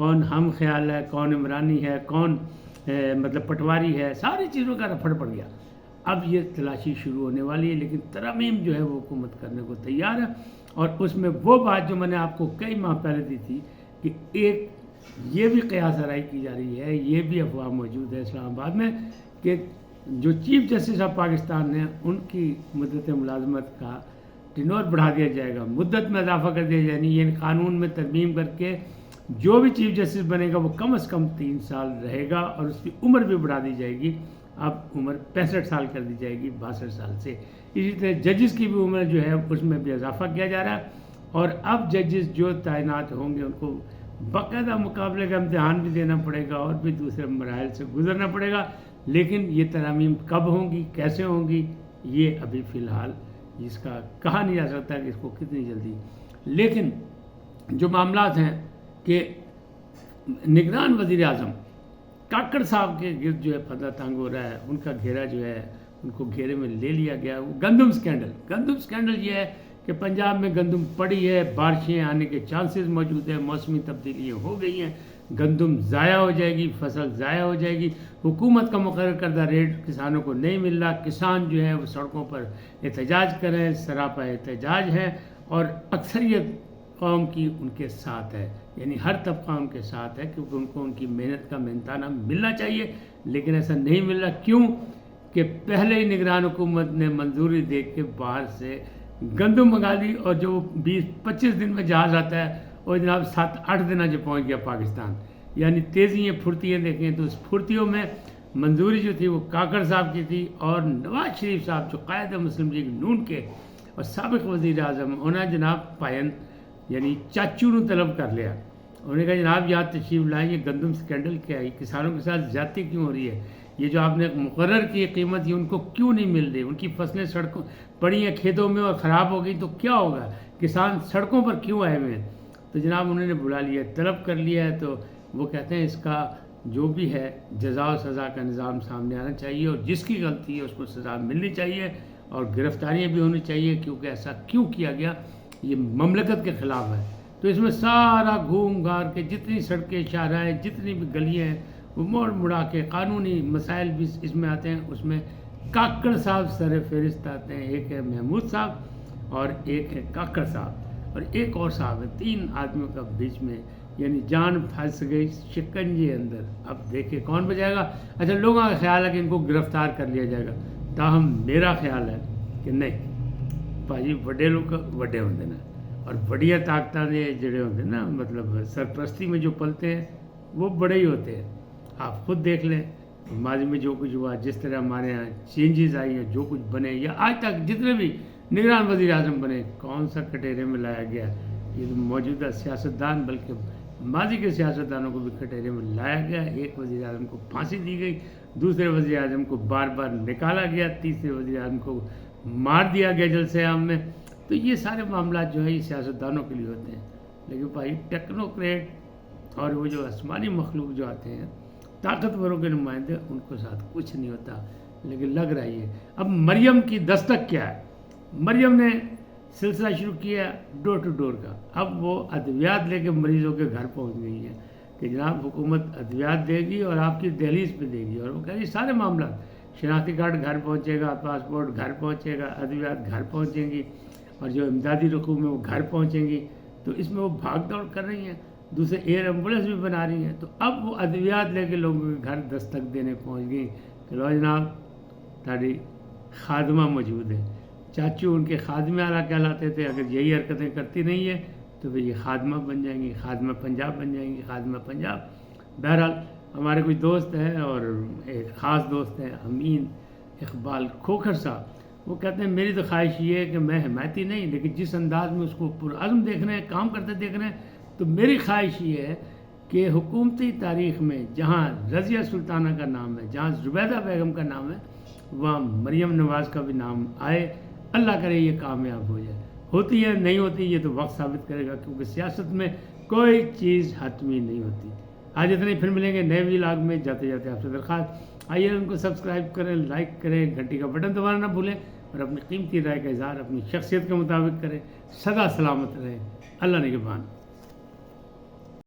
کون ہم خیال ہے، کون عمرانی ہے، کون مطلب پٹواری ہے، ساری چیزوں کا رفڑ پڑ گیا۔ اب یہ تلاشی شروع ہونے والی ہے، لیکن ترمیم جو ہے وہ حکومت کرنے کو تیار ہے۔ اور اس میں وہ بات جو میں نے آپ کو کئی ماہ پہلے دی تھی کہ ایک یہ بھی قیاس آرائی کی جا رہی ہے، یہ بھی افواہ موجود ہے اسلام آباد میں کہ جو چیف جسٹس آف پاکستان ہیں ان کی مدت ملازمت کا ٹینور بڑھا دیا جائے گا، مدت میں اضافہ کر دیا جائے گا، یعنی قانون میں ترمیم کر کے جو بھی چیف جسٹس بنے گا وہ کم از کم 3 سال رہے گا، اور اس کی عمر بھی بڑھا دی جائے گی، اب عمر 65 سال کر دی جائے گی 62 سال سے۔ اسی طرح ججز کی بھی عمر جو ہے اس میں بھی اضافہ کیا جا رہا ہے، اور اب ججز جو تعینات ہوں گے ان کو باقاعدہ مقابلے کا امتحان بھی دینا پڑے گا اور بھی دوسرے مراحل سے گزرنا پڑے گا، لیکن یہ ترامیم کب ہوں گی، کیسے ہوں گی، یہ ابھی فی الحال اس کا کہا نہیں جا سکتا کہ اس کو کتنی جلدی۔ لیکن جو معاملات ہیں کہ نگران وزیر اعظم کاکڑ صاحب کے گرد جو ہے پردہ تنگ ہو رہا ہے، ان کا گھیرا جو ہے ان کو گھیرے میں لے لیا گیا، وہ گندم سکینڈل یہ ہے کہ پنجاب میں گندم پڑی ہے، بارشیں آنے کے چانسز موجود ہیں، موسمی تبدیلیاں ہو گئی ہیں، گندم ضائع ہو جائے گی، فصل ضائع ہو جائے گی، حکومت کا مقرر کردہ ریٹ کسانوں کو نہیں مل رہا، کسان جو ہے وہ سڑکوں پر احتجاج کریں، سراپا احتجاج ہے، اور اکثریت قوم کی ان کے ساتھ ہے، یعنی ہر طبقہ ان کے ساتھ ہے، کیونکہ ان کو ان کی محنت کا محنتانہ ملنا چاہیے، لیکن ایسا نہیں مل رہا۔ کیوں کہ پہلے ہی نگران حکومت نے منظوری دے کے باہر سے گندم منگا لی، اور جو 20-25 دن میں جہاز آتا ہے وہ جناب 7-8 دن جو پہنچ گیا پاکستان، یعنی تیزیاں پھرتیاں دیکھیں تو اس پھرتیوں میں منظوری جو تھی وہ کاکڑ صاحب کی تھی، اور نواز شریف صاحب جو قائد مسلم لیگ نون کے اور سابق وزیر اعظم، انہوں نے جناب پائن یعنی چاچو نے طلب کر لیا، انہوں نے کہا جناب یہاں تشریف لائیں، یہ گندم سکینڈل کیا ہے، کسانوں کے ساتھ زیادتی کیوں ہو رہی ہے، یہ جو آپ نے مقرر کی قیمت یہ ان کو کیوں نہیں مل رہی، ان کی فصلیں سڑکوں پڑی ہیں کھیتوں میں اور خراب ہو گئی تو کیا ہوگا، کسان سڑکوں پر کیوں آئے ہوئے ہیں۔ تو جناب انہوں نے بلا لیا، طلب کر لیا ہے، تو وہ کہتے ہیں اس کا جو بھی ہے جزا و سزا کا نظام سامنے آنا چاہیے، اور جس کی غلطی ہے اس کو سزا ملنی چاہیے، اور گرفتاریاں بھی ہونی چاہیے، کیونکہ ایسا کیوں کیا گیا، یہ مملکت کے خلاف ہے۔ تو اس میں سارا گھوم گھار کے جتنی سڑکیں شاہراہیں جتنی بھی گلیاں ہیں وہ موڑ مڑا کے قانونی مسائل بھی اس میں آتے ہیں، اس میں کاکڑ صاحب سر فہرست آتے ہیں، ایک ہے محمود صاحب اور ایک ہے کاکڑ صاحب اور ایک اور صاحب ہے، 3 آدمیوں کا بیچ میں یعنی جان پھنس گئی شکنجے اندر۔ اب دیکھیں کون بچائے گا۔ اچھا لوگوں کا خیال ہے کہ ان کو گرفتار کر لیا جائے گا، تاہم میرا خیال ہے کہ نہیں بھائی، وڈے لوگ وڈے ہوتے نا، اور بڑیاں طاقتیں جڑے ہوتے نا، مطلب سرپرستی میں جو پلتے ہیں وہ بڑے ہی ہوتے ہیں۔ آپ خود دیکھ لیں ماضی میں جو کچھ ہوا، جس طرح ہمارے یہاں چینجز آئی ہیں، جو کچھ بنے، یا آج تک جتنے بھی نگران وزیر اعظم بنے، کون سا کٹہرے میں لایا گیا، یہ موجودہ سیاستدان بلکہ ماضی کے سیاستدانوں کو بھی کٹہرے میں لایا گیا۔ ایک وزیر اعظم کو پھانسی دی گئی، دوسرے وزیر اعظم کو بار بار نکالا گیا، تیسرے وزیر اعظم کو مار دیا گیا جلسے عام میں۔ تو یہ سارے معاملات جو ہیں یہ سیاستدانوں کے لیے ہوتے ہیں، لیکن بھائی ٹیکنوکریٹ اور وہ جو آسمانی مخلوق جو آتے ہیں طاقتوروں کے نمائندے، ان کو ساتھ کچھ نہیں ہوتا، لیکن لگ رہا ہے۔ اب مریم کی دستک کیا ہے؟ مریم نے سلسلہ شروع کیا ڈور ٹو ڈور کا، اب وہ ادویات لے کے مریضوں کے گھر پہنچ گئی ہیں کہ جناب حکومت ادویات دے گی اور آپ کی دہلیز پہ دے گی، اور وہ کہہ رہی سارے معاملات، شناختی کارڈ گھر پہنچے گا، پاسپورٹ گھر پہنچے گا، ادویات گھر پہنچیں گی، اور جو امدادی رقوم ہے وہ گھر پہنچیں گی۔ تو اس میں وہ بھاگ دوڑ کر رہی ہیں، دوسرے ایئر ایمبولینس بھی بنا رہی ہیں، تو اب وہ ادویات لے کے لوگوں کے گھر دستک دینے پہنچ گئی کہ لو جناب تاری خادمہ موجود ہے۔ چاچو ان کے خادمہ اعلیٰ کہلاتے تھے، اگر یہی حرکتیں کرتی نہیں ہے تو پھر یہ خادمہ بن جائیں گی، خادمہ پنجاب بن جائیں گی، خادمہ پنجاب۔ بہرحال ہمارے کوئی دوست ہیں، اور ایک خاص دوست ہیں امین اقبال کھوکھر صاحب، وہ کہتے ہیں میری تو خواہش یہ ہے کہ میں حمایتی نہیں، لیکن جس انداز میں اس کو پرعزم دیکھ رہے ہیں، کام کرتے دیکھ رہے ہیں، تو میری خواہش یہ ہے کہ حکومتی تاریخ میں جہاں رضیہ سلطانہ کا نام ہے، جہاں زبیدہ بیگم کا نام ہے، وہاں مریم نواز کا بھی نام آئے۔ اللہ کرے یہ کامیاب ہو جائے، ہوتی ہے نہیں ہوتی یہ تو وقت ثابت کرے گا، کیونکہ سیاست میں کوئی چیز حتمی نہیں ہوتی۔ آج اتنے، پھر ملیں گے نئے ولاگ میں۔ جاتے جاتے آپ سے درخواست، آئیے ان کو سبسکرائب کریں، لائک کریں، گھنٹی کا بٹن دبانا نہ بھولیں، اور اپنی قیمتی رائے کا اظہار اپنی شخصیت کے مطابق کریں۔ سدا سلامت رہیں، اللہ نگہبان۔